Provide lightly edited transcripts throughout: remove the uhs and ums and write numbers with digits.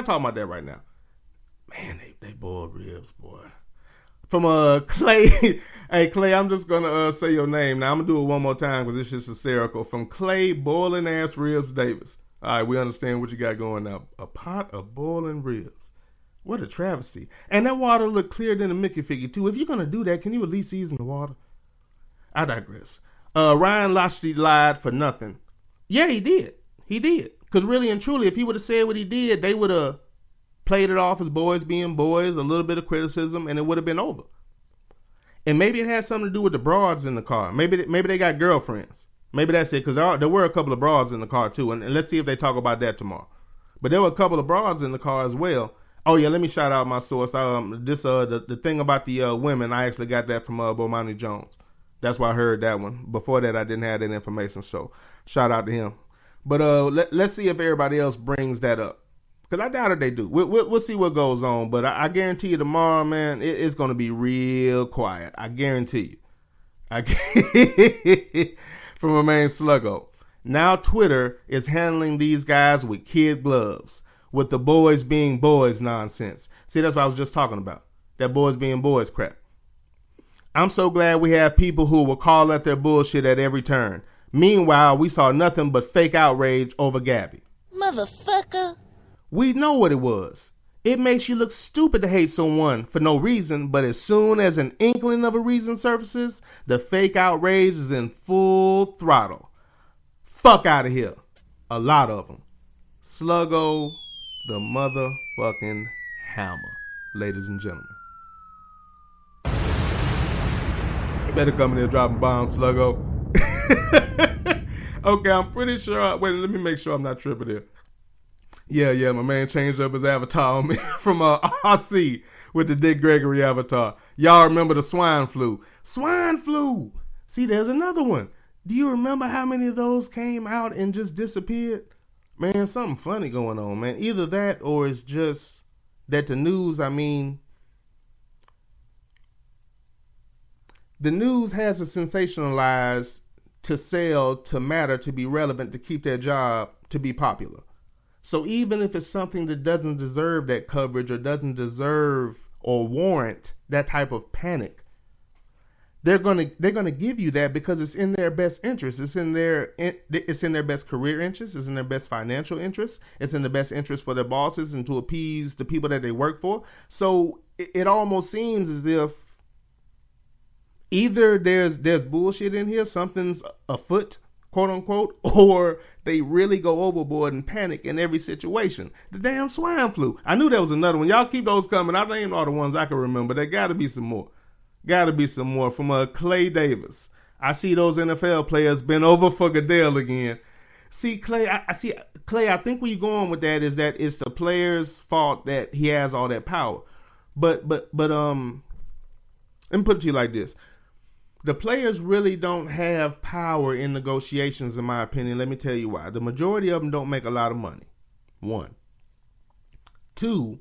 not talking about that right now. Man, they boiled ribs, boy. From Clay. Hey, Clay, I'm just going to say your name. Now, I'm going to do it one more time because it's just hysterical. From Clay Boiling Ass Ribs Davis. All right, we understand what you got going now. A pot of boiling ribs. What a travesty. And that water looked clearer than a Mickey figure, too. If you're going to do that, can you at least season the water? I digress. Ryan Lochte lied for nothing. Yeah, he did. He did. Because really and truly, if he would have said what he did, they would have played it off as boys being boys, a little bit of criticism, and it would have been over. And maybe it had something to do with the broads in the car. Maybe they got girlfriends. Maybe that's it, because there were a couple of broads in the car, too. And let's see if they talk about that tomorrow. But there were a couple of broads in the car as well. Oh, yeah, let me shout out my source. The thing about the women, I actually got that from Bomani Jones. That's why I heard that one. Before that, I didn't have that information, so shout out to him. But let's see if everybody else brings that up. Because I doubt if they do. We'll see what goes on. But I guarantee you tomorrow, man, it's going to be real quiet. I guarantee you. From my man Sluggo. Now Twitter is handling these guys with kid gloves. With the boys being boys nonsense. See, that's what I was just talking about. That boys being boys crap. I'm so glad we have people who will call out their bullshit at every turn. Meanwhile, we saw nothing but fake outrage over Gabby. Motherfucker. We know what it was. It makes you look stupid to hate someone for no reason, but as soon as an inkling of a reason surfaces, the fake outrage is in full throttle. Fuck out of here. A lot of them. Sluggo, the motherfucking hammer, ladies and gentlemen. You better come in here dropping bombs, Sluggo. Okay, I'm pretty sure. Wait, let me make sure I'm not tripping here. Yeah, my man changed up his avatar on me from RC with the Dick Gregory avatar. Y'all remember the swine flu? Swine flu! See, there's another one. Do you remember how many of those came out and just disappeared? Man, something funny going on, man. Either that or it's just that the news, the news has to sensationalize, to sell, to matter, to be relevant, to keep their job, to be popular. So even if it's something that doesn't deserve that coverage or doesn't deserve or warrant that type of panic, they're gonna give you that because it's in their best interest. It's in their best career interest. It's in their best financial interest. It's in the best interest for their bosses and to appease the people that they work for. So it almost seems as if either there's bullshit in here, something's afoot, quote unquote, or they really go overboard and panic in every situation. The damn swine flu. I knew there was another one. Y'all keep those coming. I named all the ones I can remember. There gotta be some more. From Clay Davis. I see those NFL players been over for Goodell again. See, Clay, I think where you're going with that is that it's the player's fault that he has all that power. But let me put it to you like this. The players really don't have power in negotiations, in my opinion. Let me tell you why. The majority of them don't make a lot of money. 1. 2,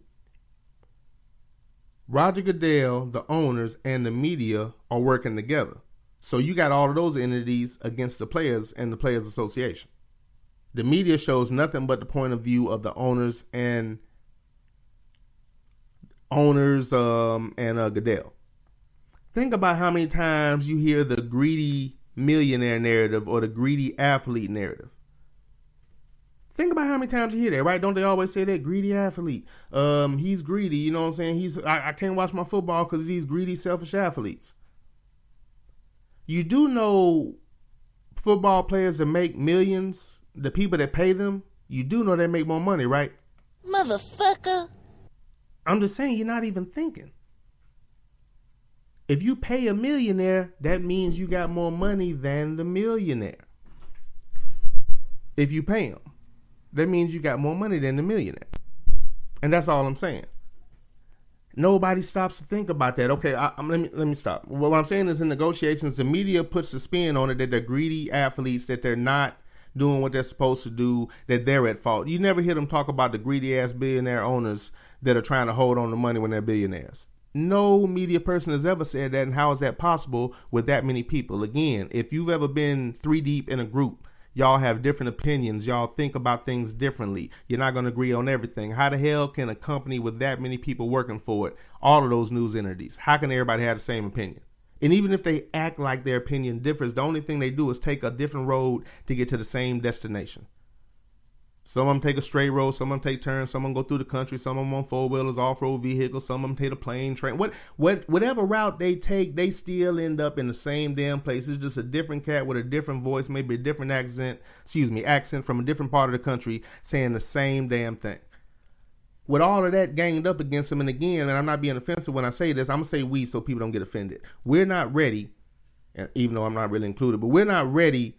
Roger Goodell, the owners, and the media are working together. So you got all of those entities against the players and the Players Association. The media shows nothing but the point of view of the owners and Goodell. Think about how many times you hear the greedy millionaire narrative or the greedy athlete narrative. Think about how many times you hear that, right? Don't they always say that? Greedy athlete. He's greedy, you know what I'm saying? I can't watch my football because of these greedy, selfish athletes. You do know football players that make millions, the people that pay them, you do know they make more money, right? Motherfucker. I'm just saying, you're not even thinking. If you pay a millionaire, that means you got more money than the millionaire. If you pay him, that means you got more money than the millionaire. And that's all I'm saying. Nobody stops to think about that. Okay, let me stop. What I'm saying is in negotiations, the media puts the spin on it that they're greedy athletes, that they're not doing what they're supposed to do, that they're at fault. You never hear them talk about the greedy-ass billionaire owners that are trying to hold on to money when they're billionaires. No media person has ever said that, and how is that possible with that many people? Again, if you've ever been 3 deep in a group, Y'all have different opinions. Y'all think about things differently. You're not going to agree on everything. How the hell can a company with that many people working for it, all of those news entities, how can everybody have the same opinion? And even if they act like their opinion differs, the only thing they do is take a different road to get to the same destination. Some of them take a straight road, some of them take turns, some of them go through the country, some of them on four-wheelers, off-road vehicles, some of them take a plane, train. Whatever route they take, they still end up in the same damn place. It's just a different cat with a different voice, maybe a different accent from a different part of the country saying the same damn thing. With all of that ganged up against them, and again, and I'm not being offensive when I say this, I'm going to say we so people don't get offended. We're not ready, even though I'm not really included, but we're not ready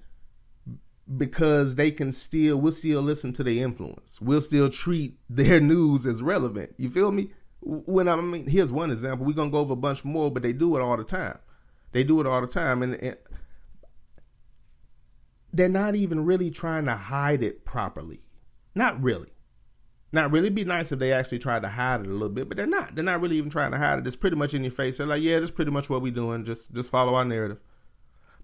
because we'll still listen to their influence. We'll still treat their news as relevant. You feel me? Here's one example. We're going to go over a bunch more, but they do it all the time. And they're not even really trying to hide it properly. Not really. It'd be nice if they actually tried to hide it a little bit, but they're not. They're not really even trying to hide it. It's pretty much in your face. They're like, yeah, that's pretty much what we're doing. Just follow our narrative.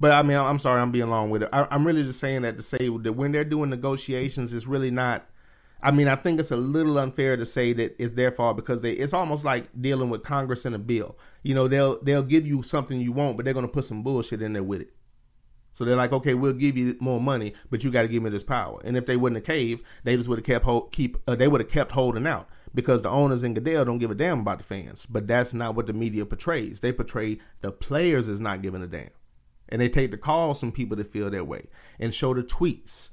But I mean, I'm sorry, I'm being long with it. I'm really just saying that to say that when they're doing negotiations, it's really not. I mean, I think it's a little unfair to say that it's their fault because it's almost like dealing with Congress and a bill. You know, they'll give you something you want, but they're going to put some bullshit in there with it. So they're like, okay, we'll give you more money, but you got to give me this power. And if they wouldn't have caved, they just would have kept holding out because the owners in Goodell don't give a damn about the fans. But that's not what the media portrays. They portray the players as not giving a damn. And they take the calls from people that feel that way and show the tweets.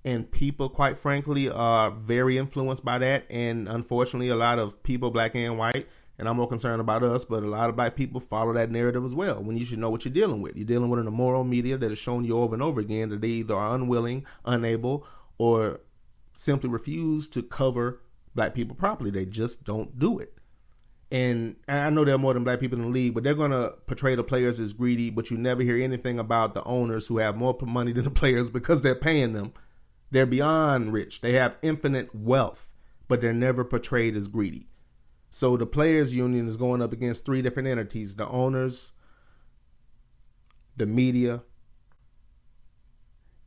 And people, quite frankly, are very influenced by that. And unfortunately, a lot of people, black and white, and I'm more concerned about us, but a lot of black people follow that narrative as well when you should know what you're dealing with. You're dealing with an immoral media that has shown you over and over again that they either are unwilling, unable, or simply refuse to cover black people properly. They just don't do it. And I know there are more than black people in the league, but they're going to portray the players as greedy, but you never hear anything about the owners who have more money than the players because they're paying them. They're beyond rich. They have infinite wealth, but they're never portrayed as greedy. So the players union is going up against three different entities: the owners, the media,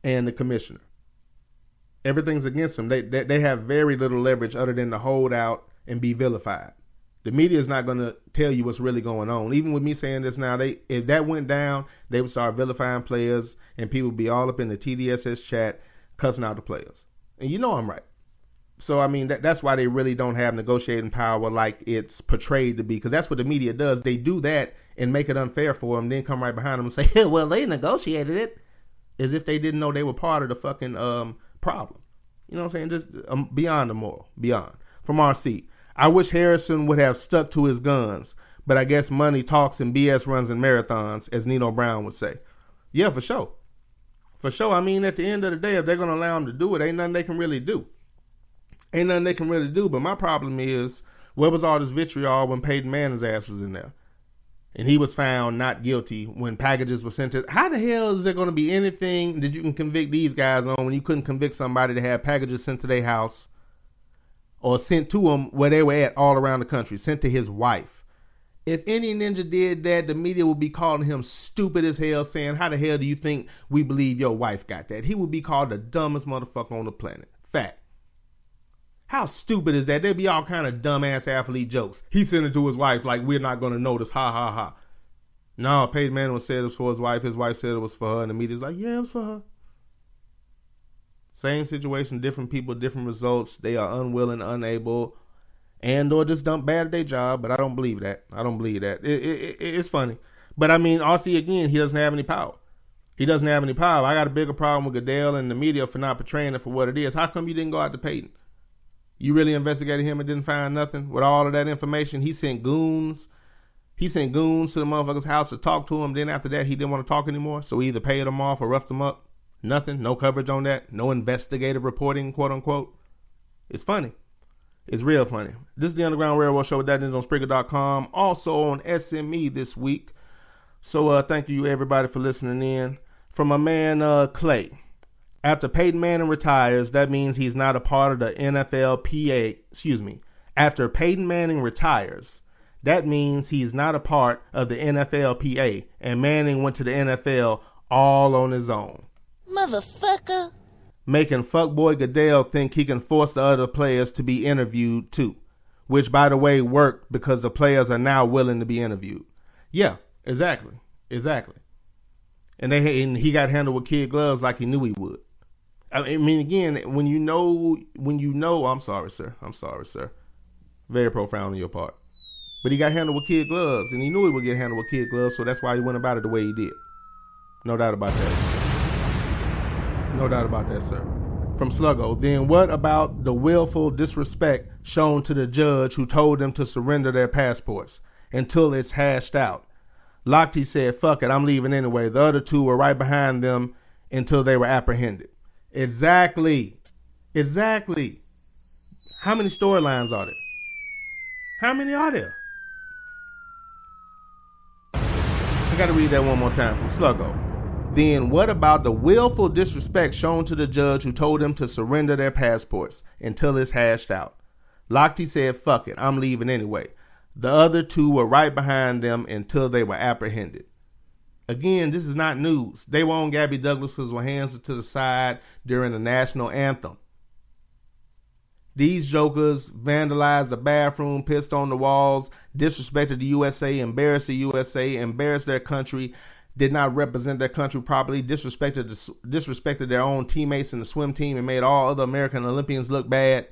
and the commissioner. Everything's against them. They have very little leverage other than to hold out and be vilified. The media is not going to tell you what's really going on. Even with me saying this now, if that went down, they would start vilifying players, and people would be all up in the TDSS chat cussing out the players. And you know I'm right. So, I mean, that's why they really don't have negotiating power like it's portrayed to be, because that's what the media does. They do that and make it unfair for them, then come right behind them and say, hey, well, they negotiated it, as if they didn't know they were part of the fucking problem. You know what I'm saying? Just beyond the moral, beyond. From RC. I wish Harrison would have stuck to his guns, but I guess money talks and BS runs in marathons, as Nino Brown would say. Yeah, for sure. For sure. I mean, at the end of the day, if they're going to allow him to do it, ain't nothing they can really do. But my problem is, where was all this vitriol when Peyton Manning's ass was in there? And he was found not guilty when packages were sent to... How the hell is there going to be anything that you can convict these guys on when you couldn't convict somebody that had packages sent to their house or sent to them where they were at all around the country, sent to his wife? If any ninja did that, the media would be calling him stupid as hell, saying, how the hell do you think we believe your wife got that? He would be called the dumbest motherfucker on the planet. Fact. How stupid is that? There'd be all kind of dumbass athlete jokes. He sent it to his wife like we're not going to notice. Ha, ha, ha. No, Peyton Manning said it was for his wife. His wife said it was for her. And the media's like, yeah, it was for her. Same situation, different people, different results. They are unwilling, unable, and or just dump bad at their job. But I don't believe that. It's funny. But I mean, RC, again, he doesn't have any power. I got a bigger problem with Goodell and the media for not portraying it for what it is. How come you didn't go out to Peyton? You really investigated him and didn't find nothing? With all of that information, he sent goons. To the motherfucker's house to talk to him. Then after that, he didn't want to talk anymore. So he either paid him off or roughed him up. Nothing. No coverage on that. No investigative reporting, quote unquote. It's funny. It's real funny. This is the Underground Railroad Show with that on Spreaker.com. Also on SME this week. So thank you everybody for listening in. From my man Clay. After Peyton Manning retires, that means he's not a part of the NFLPA. After Peyton Manning retires, that means he's not a part of the NFLPA, and Manning went to the NFL all on his own. Motherfucker. Making fuckboy Goodell think he can force the other players to be interviewed too. Which, by the way, worked because the players are now willing to be interviewed. Yeah, exactly. And he got handled with kid gloves like he knew he would. I mean, again, when you know, I'm sorry, sir. Very profound on your part. But he got handled with kid gloves, and he knew he would get handled with kid gloves, so that's why he went about it the way he did. No doubt about that, sir. From Sluggo, then what about the willful disrespect shown to the judge who told them to surrender their passports until it's hashed out? Lochte said, fuck it, I'm leaving anyway. The other two were right behind them until they were apprehended. Exactly. How many storylines are there? How many are there? I gotta read that one more time from Sluggo. Then what about the willful disrespect shown to the judge who told them to surrender their passports until it's hashed out? Lochte said, fuck it, I'm leaving anyway. The other two were right behind them until they were apprehended. Again, this is not news. They were on Gabby Douglas' hands to the side during the national anthem. These jokers vandalized the bathroom, pissed on the walls, disrespected the USA, embarrassed the USA, embarrassed their country, did not represent their country properly, disrespected their own teammates in the swim team, and made all other American Olympians look bad.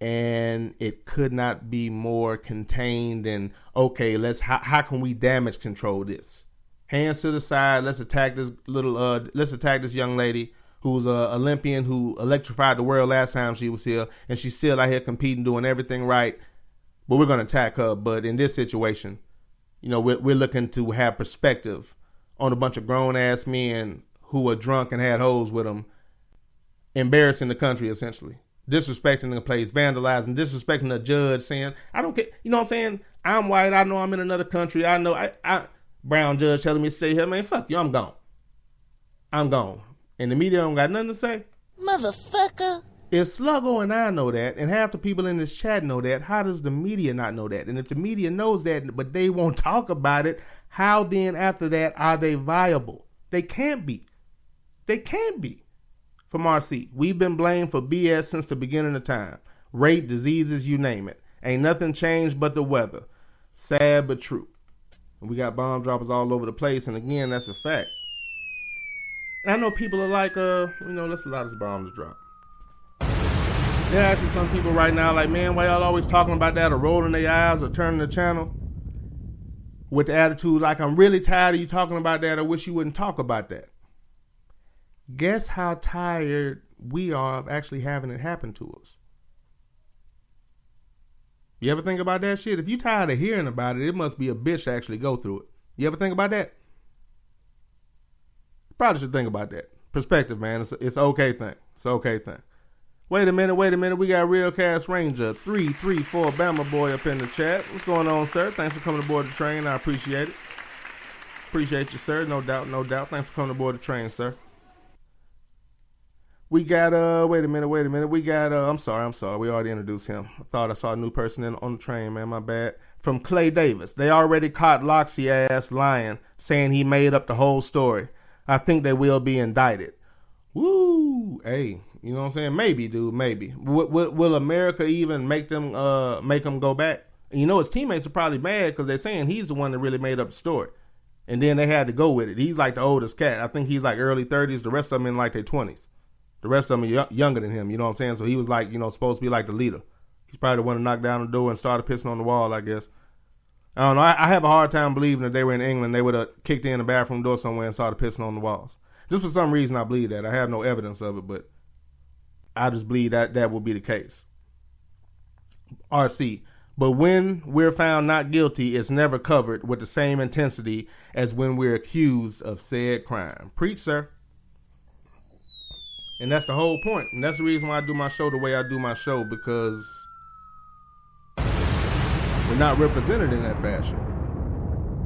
And it could not be more contained than, okay, how can we damage control this? Hands to the side, let's attack this young lady who's an Olympian who electrified the world last time she was here, and she's still out here competing, doing everything right. But we're going to attack her. But in this situation, we're looking to have perspective on a bunch of grown-ass men who were drunk and had hoes with them, embarrassing the country, essentially. Disrespecting the place, vandalizing, disrespecting the judge, saying, I don't care. You know what I'm saying? I'm white. I know I'm in another country. I know brown judge telling me to stay here. Man, fuck you. I'm gone. And the media don't got nothing to say. Motherfucker. If Sluggo and I know that, and half the people in this chat know that, how does the media not know that? And if the media knows that, but they won't talk about it, how then after that are they viable? They can't be. From RC, we've been blamed for BS since the beginning of time. Rape, diseases, you name it. Ain't nothing changed but the weather. Sad but true. And we got bomb droppers all over the place, and again, that's a fact. And I know people are like, let's allow this bomb to drop. There are actually some people right now like, man, why y'all always talking about that, or rolling their eyes or turning the channel with the attitude like, I'm really tired of you talking about that. I wish you wouldn't talk about that. Guess how tired we are of actually having it happen to us. You ever think about that shit? If you're tired of hearing about it, it must be a bitch to actually go through it. You ever think about that? Probably should think about that. Perspective, man. It's an okay thing. It's an okay thing. Wait a minute. We got Real Cast Ranger 334 Bama Boy up in the chat. What's going on, sir? Thanks for coming aboard the train. I appreciate it. Appreciate you, sir. No doubt. Thanks for coming aboard the train, sir. We got, wait a minute. We got, I'm sorry. We already introduced him. I thought I saw a new person on the train, man. My bad. From Clay Davis. They already caught Lochte ass lying, saying he made up the whole story. I think they will be indicted. Woo! Hey, you know what I'm saying? Maybe, dude, maybe. Will America even make them go back? And his teammates are probably mad because they're saying he's the one that really made up the story. And then they had to go with it. He's like the oldest cat. I think he's like early 30s. The rest of them in like their 20s. The rest of them are younger than him, you know what I'm saying? So he was like, supposed to be like the leader. He's probably the one to knock down the door and started pissing on the wall, I guess. I don't know. I have a hard time believing that they were in England. They would have kicked in the bathroom door somewhere and started pissing on the walls. Just for some reason, I believe that. I have no evidence of it, but I just believe that would be the case. RC. But when we're found not guilty, it's never covered with the same intensity as when we're accused of said crime. Preach, sir. And that's the whole point. And that's the reason why I do my show the way I do my show, because we're not represented in that fashion.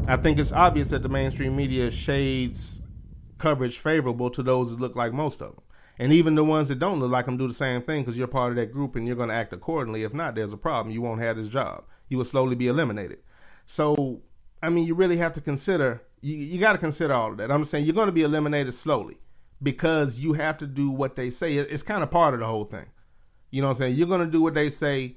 I think it's obvious that the mainstream media shades coverage favorable to those that look like most of them. And even the ones that don't look like them do the same thing because you're part of that group and you're going to act accordingly. If not, there's a problem. You won't have this job. You will slowly be eliminated. So, I mean, you really have to consider, you got to consider all of that. I'm saying you're going to be eliminated slowly. because you have to do what they say. It's kind of part of the whole thing. You know what I'm saying? You're gonna do what they say